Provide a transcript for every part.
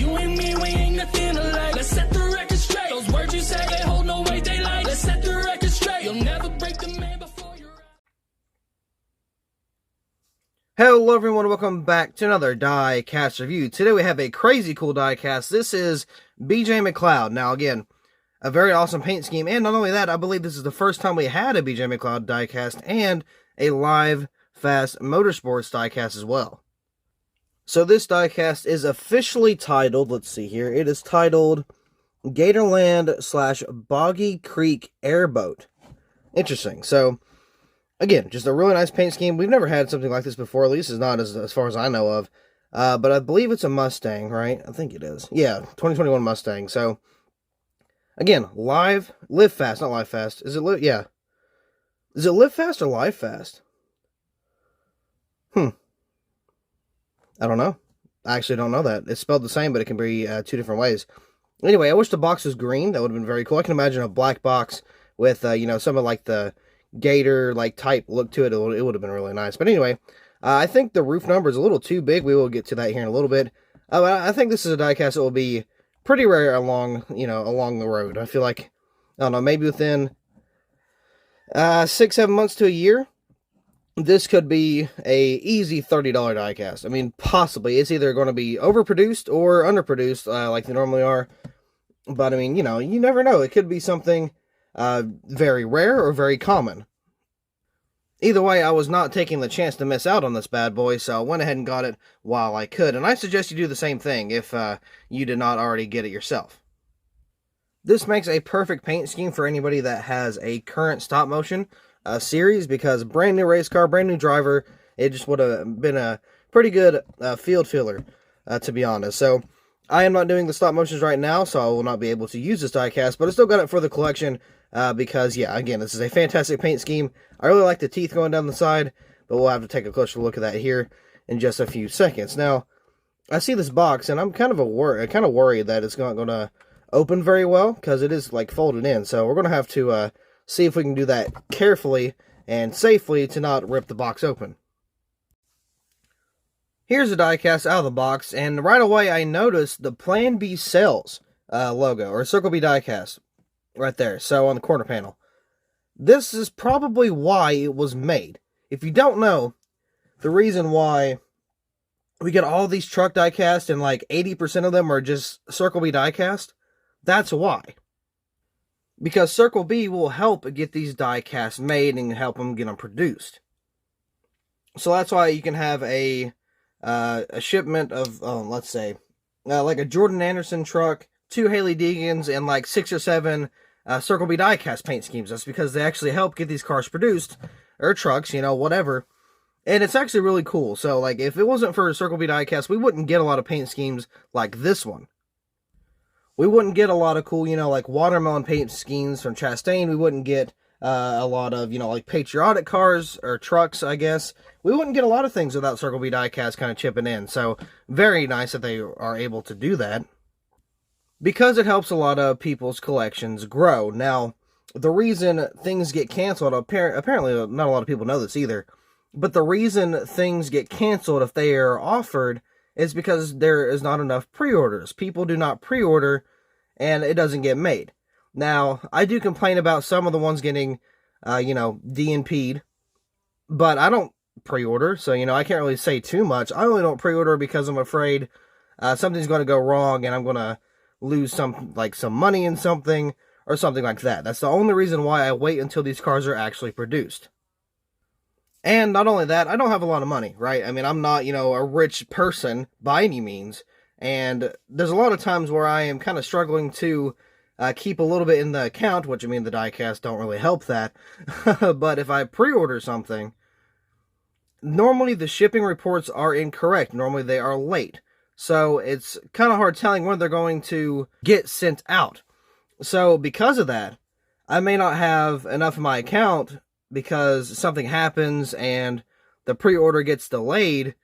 You and me, we ain't nothing alike. Let's set the record straight. Those words you say, they hold no weight, they like. Let's set the record straight. You'll never break the man before you're out. Hello everyone, welcome back to another Diecast review. Today we have a crazy cool diecast. This is BJ McLeod. Now again, a very awesome paint scheme, and not only that, I believe this is the first time we had a BJ McLeod diecast and a live fast motorsports diecast as well. So this diecast is officially titled, let's see here, it is titled Gatorland / Boggy Creek Airboat. Interesting. So again, just a really nice paint scheme. We've never had something like this before, at least it's not as far as I know of. But I believe it's a Mustang, right? I think it is. Yeah, 2021 Mustang. So again, live fast, not live fast. Is it live? Yeah. Is it live fast or live fast? I don't know. I actually don't know that. It's spelled the same, but it can be two different ways. Anyway, I wish the box was green. That would have been very cool. I can imagine a black box with, some of like the Gator like type look to it. It would have been really nice. But anyway, I think the roof number is a little too big. We will get to that here in a little bit. I think this is a diecast that will be pretty rare along the road. I feel like, I don't know, maybe within 6-7 months to a year, this could be a easy $30 diecast. I mean, possibly. It's either going to be overproduced or underproduced, like they normally are. But I mean, you never know. It could be something very rare or very common. Either way, I was not taking the chance to miss out on this bad boy, so I went ahead and got it while I could. And I suggest you do the same thing if you did not already get it yourself. This makes a perfect paint scheme for anybody that has a current stop motion series, because brand new race car, brand new driver, it just would have been a pretty good field filler, to be honest. So I am not doing the stop motions right now, so I will not be able to use this diecast, but I still got it for the collection, because, yeah, again, this is a fantastic paint scheme. I really like the teeth going down the side, but we'll have to take a closer look at that here in just a few seconds. Now, I see this box, and I'm kind of worried that it's not going to open very well, because it is, like, folded in, so we're going to have to see if we can do that carefully and safely to not rip the box open. Here's the diecast out of the box, and right away I noticed the Plan B Sales logo, or Circle B diecast, right there, so on the corner panel. This is probably why it was made. If you don't know, the reason why we get all these truck diecast and like 80% of them are just Circle B diecast, that's why. Because Circle B will help get these diecasts made and help them get them produced. So that's why you can have a shipment of, let's say, like a Jordan Anderson truck, 2 Haley Deegans, and like 6 or 7 Circle B diecast paint schemes. That's because they actually help get these cars produced, or trucks, whatever. And it's actually really cool. So, like, if it wasn't for Circle B diecast, we wouldn't get a lot of paint schemes like this one. We wouldn't get a lot of cool, like watermelon paint schemes from Chastain. We wouldn't get a lot of, like patriotic cars or trucks, I guess. We wouldn't get a lot of things without Circle B diecast kind of chipping in. So, very nice that they are able to do that, because it helps a lot of people's collections grow. Now, the reason things get canceled, apparently not a lot of people know this either, but the reason things get canceled if they are offered is because there is not enough pre-orders. People do not pre-order, and it doesn't get made. Now, I do complain about some of the ones getting, DNP'd, but I don't pre-order, so, I can't really say too much. I only don't pre-order because I'm afraid something's going to go wrong, and I'm going to lose some money in something, or something like that. That's the only reason why I wait until these cars are actually produced. And not only that, I don't have a lot of money, right? I mean, I'm not, a rich person by any means. And there's a lot of times where I am kind of struggling to keep a little bit in the account, which, I mean, the diecast don't really help that. But if I pre-order something, normally the shipping reports are incorrect. Normally they are late. So it's kind of hard telling when they're going to get sent out. So because of that, I may not have enough in my account because something happens and the pre-order gets delayed,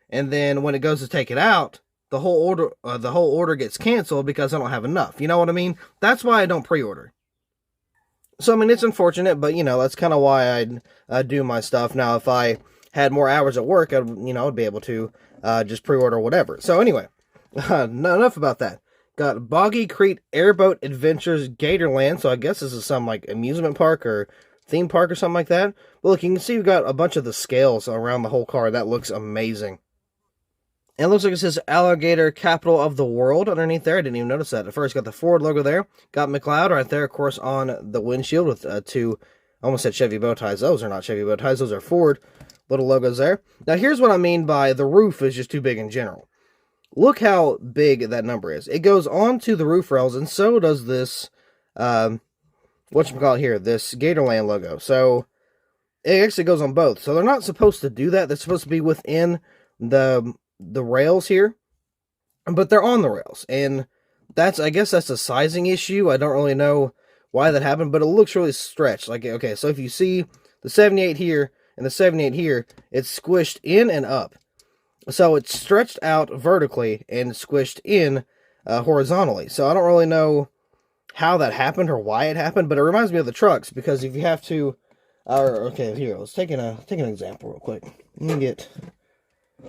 and then when it goes to take it out, the whole order gets canceled because I don't have enough. You know what I mean? That's why I don't pre-order. So I mean, it's unfortunate, but that's kind of why I do my stuff. Now, if I had more hours at work, I'd be able to just pre-order whatever. So anyway, No, enough about that. Got Boggy Creek Airboat Adventures Gatorland, so I guess this is some like amusement park or theme park or something like that. But look, you can see we've got a bunch of the scales around the whole car. That looks amazing. And it looks like it says Alligator Capital of the World underneath there. I didn't even notice that at first. Got the Ford logo there. Got McLeod right there, of course, on the windshield with two, I almost said Chevy bow ties. Those are not Chevy bow ties. Those are Ford little logos there. Now, here's what I mean by the roof is just too big in general. Look how big that number is. It goes onto the roof rails, and so does this, whatchamacallit here, this Gatorland logo. So, it actually goes on both. So, they're not supposed to do that. They're supposed to be within the rails here, but they're on the rails. And I guess that's a sizing issue. I don't really know why that happened, but it looks really stretched. Like, okay, so if you see the 78 here and the 78 here, it's squished in and up. So it's stretched out vertically and squished in horizontally. So I don't really know how that happened or why it happened, but it reminds me of the trucks, because if you have to, okay, here, let's take an example real quick. Let me get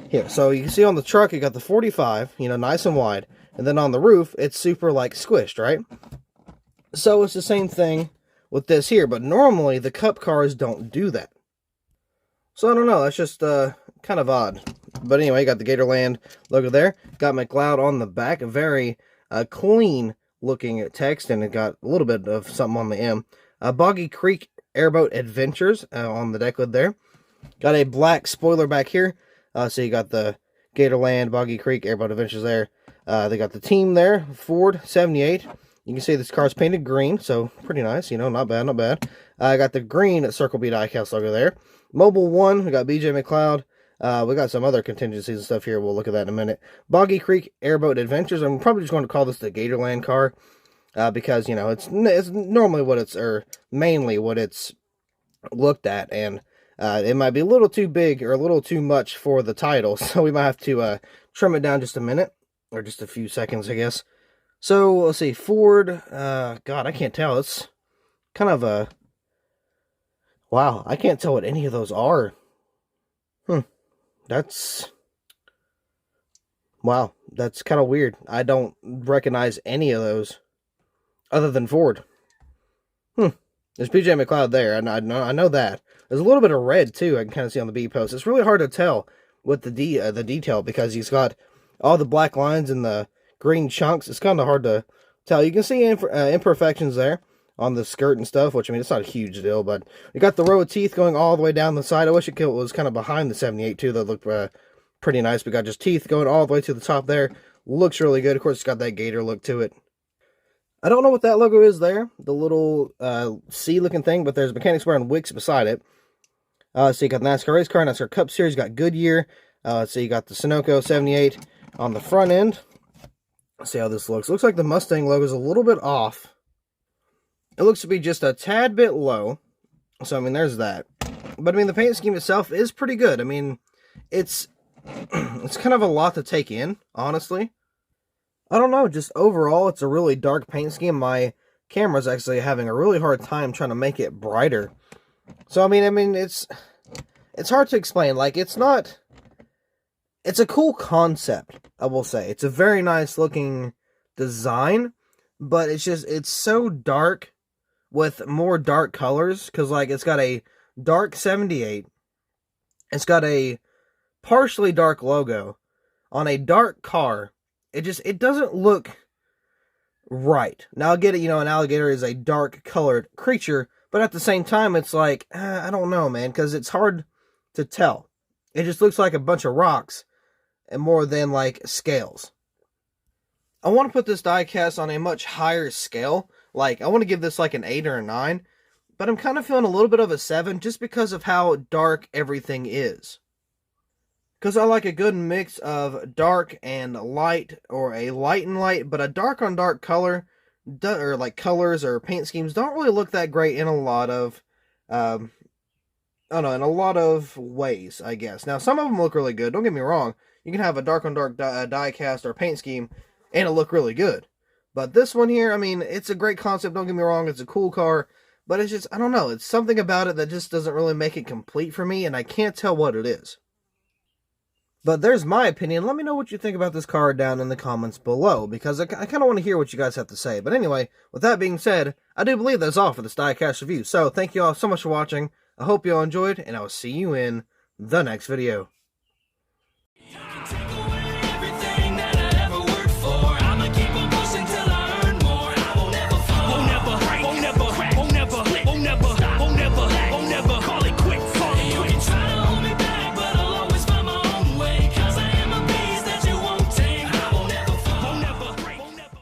here. So you can see on the truck, you got the 45, nice and wide, and then on the roof, it's super like squished, right? So it's the same thing with this here, but normally the Cup cars don't do that. So I don't know, that's just kind of odd. But anyway, you got the Gatorland logo there. Got McLeod on the back. A very clean looking text, and it got a little bit of something on the M. Boggy Creek Airboat Adventures on the deck lid there. Got a black spoiler back here. So you got the Gatorland, Boggy Creek Airboat Adventures there. They got the team there, Ford 78. You can see this car's painted green, so pretty nice, not bad, not bad. I got the green Circle B Diecast logo there. Mobile 1, we got BJ McLeod. We got some other contingencies and stuff here. We'll look at that in a minute. Boggy Creek Airboat Adventures. I'm probably just going to call this the Gatorland car. Because, it's normally what it's, or mainly what it's looked at. And it might be a little too big or a little too much for the title. So we might have to trim it down just a minute. Or just a few seconds, I guess. So, let's see. Ford. God, I can't tell. It's kind of a... Wow, I can't tell what any of those are. Wow, that's kind of weird. I don't recognize any of those other than Ford. There's BJ McLeod there. I know that. There's a little bit of red too. I can kind of see on the B post. It's really hard to tell with the detail, because he's got all the black lines and the green chunks. It's kind of hard to tell. You can see imperfections there on the skirt and stuff, which, I mean, it's not a huge deal, but we got the row of teeth going all the way down the side. I wish it was kind of behind the 78 too. That looked pretty nice. We got just teeth going all the way to the top there. Looks really good. Of course, it's got that gator look to it. I don't know what that logo is there, the little C-looking thing, but there's Mechanic Square and Wix beside it. So you got the NASCAR Race Car, NASCAR Cup Series, you got Goodyear. So you got the Sunoco 78 on the front end. Let's see how this looks. Looks like the Mustang logo is a little bit off. It looks to be just a tad bit low. So, I mean, there's that. But, I mean, the paint scheme itself is pretty good. I mean, it's kind of a lot to take in, honestly. I don't know, just overall, it's a really dark paint scheme. My camera's actually having a really hard time trying to make it brighter. So, I mean, it's hard to explain. Like, it's a cool concept, I will say. It's a very nice looking design, but it's so dark with more dark colors, because, like, it's got a dark 78, it's got a partially dark logo on a dark car. It doesn't look right. Now, I get it, an alligator is a dark colored creature, but at the same time, it's like, I don't know, man, because it's hard to tell. It just looks like a bunch of rocks, and more than, like, scales. I want to put this diecast on a much higher scale. Like, I want to give this like an 8 or a 9, but I'm kind of feeling a little bit of a 7 just because of how dark everything is. Because I like a good mix of dark and light, or a light and light, but a dark on dark color, or like colors or paint schemes don't really look that great in a lot of, in a lot of ways, I guess. Now, some of them look really good, don't get me wrong. You can have a dark on dark diecast or paint scheme, and it'll look really good. But this one here, I mean, it's a great concept, don't get me wrong, it's a cool car, but it's just, I don't know, it's something about it that just doesn't really make it complete for me, and I can't tell what it is. But there's my opinion. Let me know what you think about this car down in the comments below, because I kind of want to hear what you guys have to say. But anyway, with that being said, I do believe that's all for this diecast review. So thank you all so much for watching. I hope you all enjoyed, and I will see you in the next video.